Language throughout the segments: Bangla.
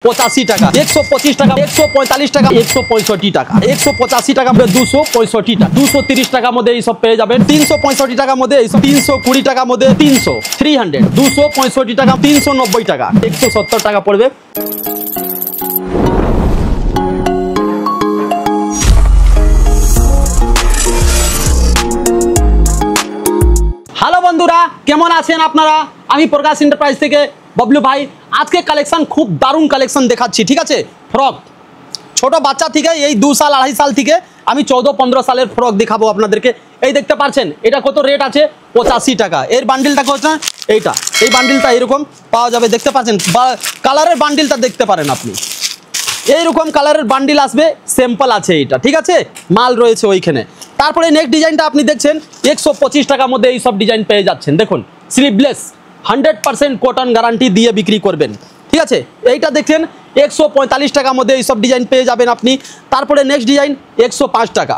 85 টাকা 125 টাকা 145 টাকা 165 টাকা 185 টাকা 265 টাকা 230 টাকার মধ্যে এই সব পেয়ে যাবেন 365 টাকার মধ্যে এই সব 320 টাকার মধ্যে 300 300 265 টাকা 390 টাকা 170 টাকা পড়বে। হ্যালো বন্ধুরা, কেমন আছেন আপনারা? আমি প্রকাশ এন্টারপ্রাইজ থেকে ববলু ভাই। আজকে কালেকশন খুব দারুণ কালেকশন দেখাচ্ছি, ঠিক আছে? ফ্রক ছোট বাচ্চা থেকে এই 2 সাল 2.5 সাল থেকে আমি 14-15 সালের ফ্রক দেখাবো আপনাদেরকে। এই দেখতে পাচ্ছেন, এটা কত রেট আছে? 85 টাকা। এর বান্ডিলটা কত? এইটা, এই বান্ডিলটা এরকম পাওয়া যাবে, দেখতে পাচ্ছেন। কালারের বান্ডিলটা দেখতে পারেন আপনি, এইরকম কালারের বান্ডিল আসবে, স্যাম্পল আছে এটা, ঠিক আছে? মাল রয়েছে ওইখানে। তারপরে নেক্সট ডিজাইনটা আপনি দেখছেন 125 টাকার মধ্যে এই সব ডিজাইন পেয়ে যাচ্ছেন। দেখুন, স্লিভলেস 100% কটন গ্যারান্টি দিয়ে বিক্রি করবেন, ঠিক আছে? এইটা দেখছেন 145 টাকার মধ্যে এই সব ডিজাইন পেয়ে যাবেন আপনি। তারপরে নেক্সট ডিজাইন 105 টাকা।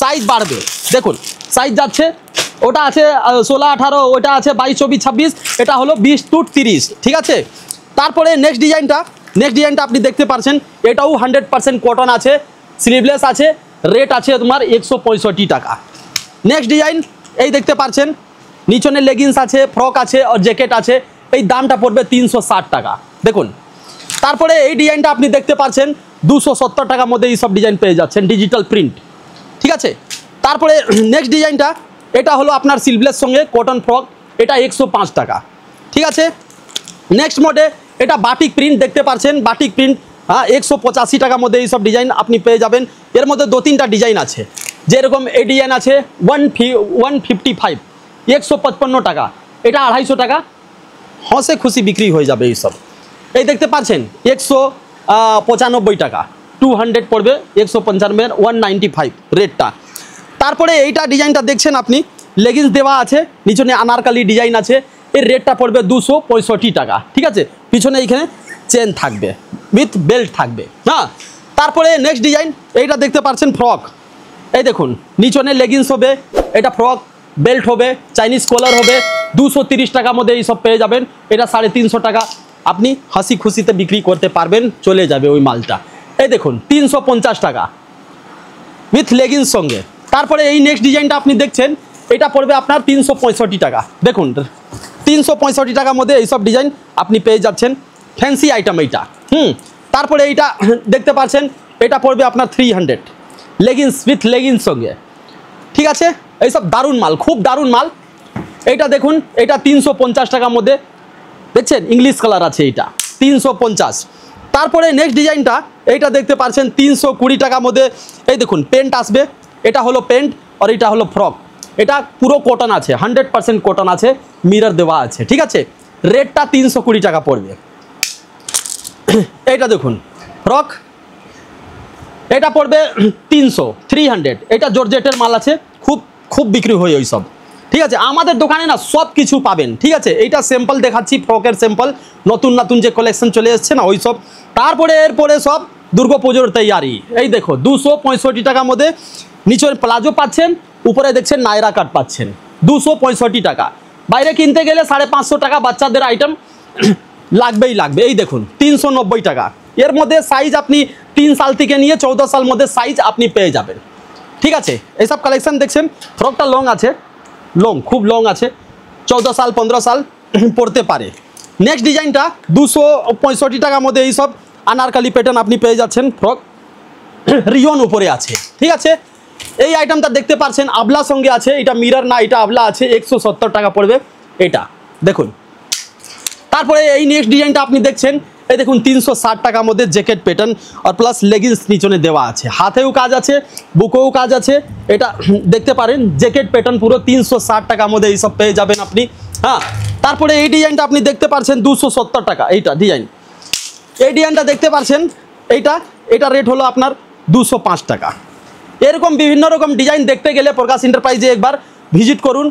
সাইজ বাড়বে, দেখুন সাইজ যাচ্ছে, ওটা আছে 16-18, ওটা আছে 22-24-26, এটা হলো 20-30, ঠিক আছে? তারপরে নেক্সট ডিজাইনটা আপনি দেখতে পাচ্ছেন, এটাও 100% কটন আছে, স্লিভলেস আছে, রেট আছে তোমার 165 টাকা। নেক্সট ডিজাইন এই দেখতে পাচ্ছেন, নিচনে লেগিংস আছে, ফ্রক আছে আর জ্যাকেট আছে, এই দামটা পড়বে 360 টাকা। দেখুন, তারপরে এই ডিজাইনটা আপনি দেখতে পাচ্ছেন 270 টাকার মধ্যে এই সব ডিজাইন পেয়ে যাচ্ছেন, ডিজিটাল প্রিন্ট, ঠিক আছে? তারপরে নেক্সট ডিজাইনটা, এটা হলো আপনার স্লিভলেস সঙ্গে কটন ফ্রক, এটা 105 টাকা, ঠিক আছে? নেক্সট মডেল, এটা বাটিক প্রিন্ট দেখতে পাচ্ছেন, বাটিক প্রিন্ট, হ্যাঁ, 185 টাকার মধ্যে এইসব ডিজাইন আপনি পেয়ে যাবেন। এর মধ্যে 2-3টা ডিজাইন আছে, যেরকম এই ডিজাইন আছে 155, 155 টাকা, এটা 250 টাকা, হসে খুশি বিক্রি হয়ে যাবে এইসব। এই দেখতে পাচ্ছেন 195 টাকা, 200 পড়বে, 195 195 রেটটা। তারপরে এইটা ডিজাইনটা দেখছেন আপনি, লেগিংস দেওয়া আছে, নিচনে আনারকালি ডিজাইন আছে, এর রেটটা পড়বে 265 টাকা, ঠিক আছে? পিছনে এইখানে চেন থাকবে, উইথ বেল্ট থাকবে, হ্যাঁ। তারপরে নেক্সট ডিজাইন এইটা দেখতে পাচ্ছেন, ফ্রক, এই দেখুন নিচনে লেগিংস হবে, এটা ফ্রক, বেল্ট হবে, চাইনিজ কলার হবে, 230 টাকার মধ্যে এইসব পেয়ে যাবেন। এটা 350 টাকা, আপনি হাসি খুশিতে বিক্রি করতে পারবেন, চলে যাবে ওই মালটা। এই দেখুন 350 টাকা উইথ লেগিংস সঙ্গে। তারপরে এই নেক্সট ডিজাইনটা আপনি দেখছেন, এটা পড়বে আপনার 365 টাকা। দেখুন 365 টাকার মধ্যে এইসব ডিজাইন আপনি পেয়ে যাচ্ছেন, ফ্যান্সি আইটেম এইটা। তারপরে এইটা দেখতে পাচ্ছেন, এটা পড়বে আপনার 300, লেগিংস উইথ লেগিংস সঙ্গে, ঠিক আছে? এইসব দারুণ মাল, খুব দারুণ মাল। এইটা দেখুন, এটা 350 টাকার মধ্যে, দেখছেন ইংলিশ কালার আছে, এইটা 350। তারপরে নেক্সট ডিজাইনটা এইটা দেখতে পাচ্ছেন 320 টাকার মধ্যে। এই দেখুন প্যান্ট আসবে, এটা হলো প্যান্ট আর এটা হলো ফ্রক, এটা পুরো কটন আছে, 100% কটন আছে, মিরর দেওয়া আছে, ঠিক আছে? রেটটা 320 টাকা পড়বে। এইটা দেখুন ফ্রক, এটা পড়বে 300, এটা জর্জেটের মাল আছে, খুব বিক্রি হয় ওই সব, ঠিক আছে? আমাদের দোকানে না সব কিছু পাবেন, ঠিক আছে? এইটা স্যাম্পল দেখাচ্ছি, ফ্রকের স্যাম্পল, নতুন যে কালেকশন চলে এসছে না ওই সব। তারপরে এরপরে সব দুর্গাপুজোর তৈয়ারি। এই দেখো 265 টাকার মধ্যে নিচে প্লাজো পাচ্ছেন, উপরে দেখছেন নায়রা কাট পাচ্ছেন, 265 টাকা। বাইরে কিনতে গেলে 550 টাকা, বাচ্চাদের আইটেম লাগবেই লাগবে। এই দেখুন 390 টাকা। এর মধ্যে সাইজ আপনি 3 সাল থেকে নিয়ে 14 সাল মধ্যে সাইজ আপনি পেয়ে যাবেন, ঠিক আছে? এইসব কালেকশন দেখছেন, ফ্রকটা লং আছে, খুব লং আছে, 14 সাল 15 সাল পড়তে পারে। নেক্সট ডিজাইনটা 265 টাকার মধ্যে এইসব আনারকালি প্যাটার্ন আপনি পেয়ে যাচ্ছেন, ফ্রক রিয়ন উপরে আছে, ঠিক আছে? এই আইটেমটা দেখতে পাচ্ছেন, আবলা সঙ্গে আছে, এটা মিরর না, এটা আবলা আছে, 170 টাকা পড়বে এটা, দেখুন। তারপরে এই নেক্সট ডিজাইনটা আপনি দেখছেন, এই দেখুন 360 টাকার মধ্যে জ্যাকেট প্যাটার্ন আর প্লাস লেগিংস নিচনে দেওয়া আছে, হাতেও কাজ আছে, বুকেও কাজ আছে, এটা দেখতে পারেন জ্যাকেট প্যাটার্ন পুরো 360 টাকার মধ্যে এইসব পেয়ে যাবেন আপনি, হ্যাঁ। তারপরে এই ডিজাইনটা আপনি দেখতে পাচ্ছেন 270 টাকা, এইটা ডিজাইন, এই ডিজাইনটা দেখতে পাচ্ছেন, এটা রেট হলো আপনার 205 টাকা। এরকম বিভিন্ন রকম ডিজাইন দেখতে গেলে প্রকাশ এন্টারপ্রাইজে একবার ভিজিট করুন,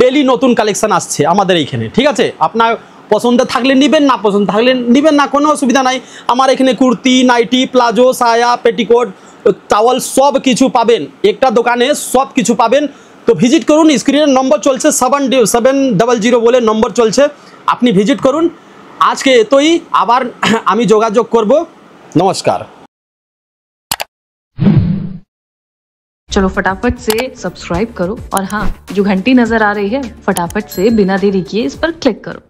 ডেলি নতুন কালেকশন আসছে আমাদের এইখানে, ঠিক আছে? আপনার পছন্দ থাকলে নেবেন, না পছন্দ থাকলে নেবেন না, কোনো অসুবিধা নাই। আমার এখানে কুর্তি, নাইটি, প্লাজো, সায়া, পেটিকোট, টাওয়াল সব কিছু পাবেন, একটা দোকানে সব কিছু পাবেন। তো ভিজিট করুন, স্ক্রিনের নম্বর চলছে 7700 বলে নম্বর চলছে, আপনি ভিজিট করুন, আজকে এতই, আবার আমি যোগাযোগ করব। নমস্কার। चलो फटाफट से सब्सक्राइब करो और हाँ, जो घंटी नजर आ रही है फटाफट से बिना देरी किए इस पर क्लिक करो।